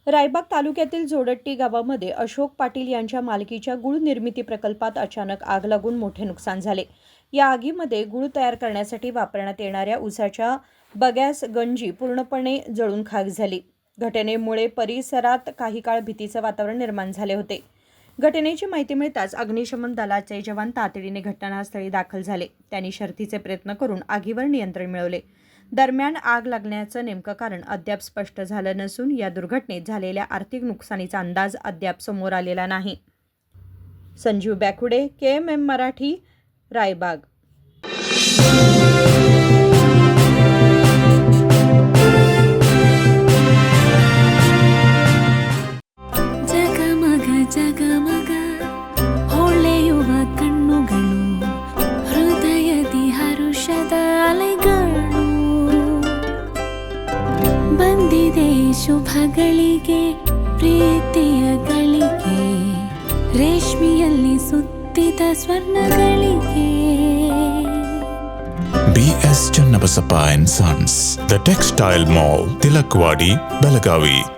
रायबाग तालुक्यातील जोडट्टी गावामध्ये अशोक पाटील यांच्या मालकीच्या गूळ निर्मिती प्रकल्पात अचानक आग लागून मोठे नुकसान झाले. या आगीमध्ये गूळ तयार करण्यासाठी वापरण्यात येणाऱ्या ऊसाच्या बगॅस गंजी पूर्णपणे जळून खाक झाली. घटनेमुळे परिसरात काही काळ भीतीचे वातावरण निर्माण झाले होते. घटनेची माहिती मिळताच अग्निशमन दलाचे जवान तातडीने घटनास्थळी दाखल झाले. त्यांनी शर्थीचे प्रयत्न करून आगीवर नियंत्रण मिळवले. दरम्यान आग लागण्याचं नेमकं कारण अद्याप स्पष्ट झालं नसून या दुर्घटनेत झालेल्या आर्थिक नुकसानीचा अंदाज अद्याप समोर आलेला नाही. संजीव बॅकुडे, KMM मराठी, रायबाग. ಜಗಮಗ ಹೊಳೆಯುವ ಕಣ್ಣುಗಳು, ಹೃದಯದಿ ಹರುಷದ ಅಲೆಗಳು. ಬಂದಿದೆ ಶುಭಗಳಿಗೆ, ಪ್ರೀತಿಯ ಗಳಿಗೆ, ರೇಷ್ಮೆಯಲ್ಲಿ ಸುತ್ತಿದ ಸ್ವರ್ಣಗಳಿಗೆ. BS Channabasappa and Sons, The Textile Mall, Tilakwadi, Belagavi.